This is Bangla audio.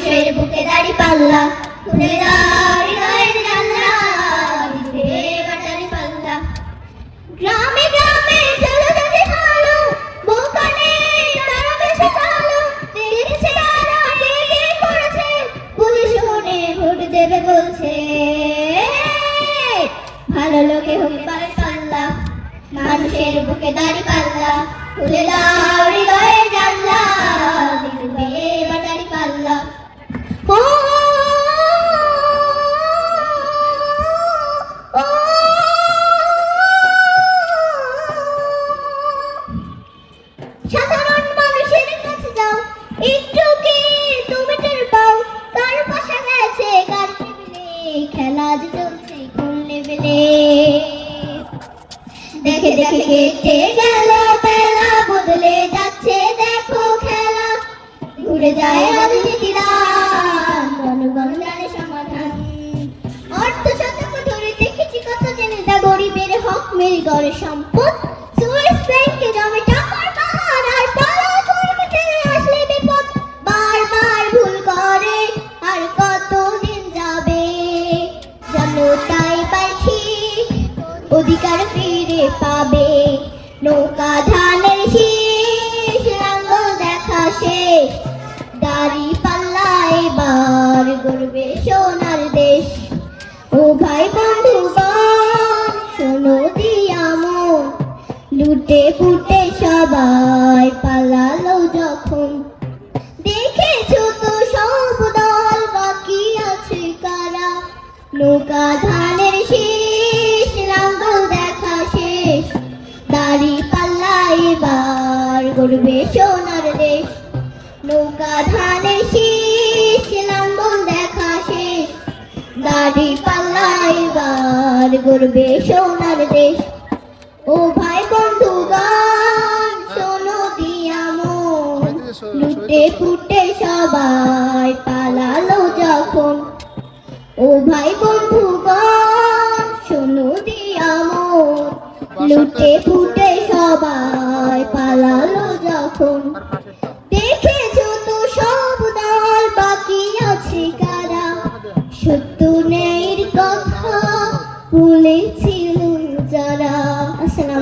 মানুষের বুকে দাড়ি পাল্লা, খুলে দাও হৃদয়ের জানলা, দিবে বাটারি পাল্লা। গ্রামে গ্রামে চলো যাতে ভালো, বোকানে তারা বেশি ভালো, দেখেছে তারা কে কে করেছে, বুঝে শুনে ভোট দেবে বলছে। ভালো লোকে হোক পাল্লা, মানুষের বুকে দাড়ি পাল্লা, খুলে দাও হৃদয়ের জানলা, দিবে বাটারি পাল্লা। ও সাধারণ মানুষের কাছে যাও, একটু কি তুমি টের পাও, কার পাশা গেছে কার টেবিলে, খেলা যে চলছে কোন লেভেলে। দেখে দেখে কেটে গেল বেলা, বদলে যাচ্ছে দেখো খেলা, ঘুরে যায় রাজনীতির রান, জনগণ জানে সমাধান। অর্থ শতক ধরে দেখেছি কত জেনেদা, গরিবের হক মেরে গড়ে সম্পদ, সুইস ব্যাংকে জমে টাকার পাহাড়, আর পালা করবে ছেড়ে আসলে বিপদ। বারবার ভুল করে আর কতদিন যাবে, জনতাই পাখি অধিকার ফিরে পাবে। নৌকা ধানের শীষ, লাঙ্গল দেখা শেষ, দাড়ি পাল্লা এবার গড়বে সোনার দেশ। ও ভাই বন্ধুগণ শোনো দিয়া মন, লুটে পুটে সবাই পালালো যখন, দেখেছো তো সব দল বাকি আছে কারা। নৌকা ধানের শীষ, লাঙ্গল দেখা শেষ, দাড়ি পাল্লা এবার গড়বে সোনার দেশ। নৌকা ধানের শীষ, লাঙ্গল দেখা শেষ, দাড়ি পাল্লা এবার গড়বে সোনার দেশ। ও ভাই বন্ধুগণ শোনো দিয়া মন, লুটে পুটে সবাই পালালো যখন। ও ভাই বন্ধুগণ শোনো দিয়া মন, লুটে পুটে সবাই পালালো যখন, দেখেছো তো সব দল বাকি আছে কারা। সত্য নেই কথা বলেছিল যারা। আসসালাম।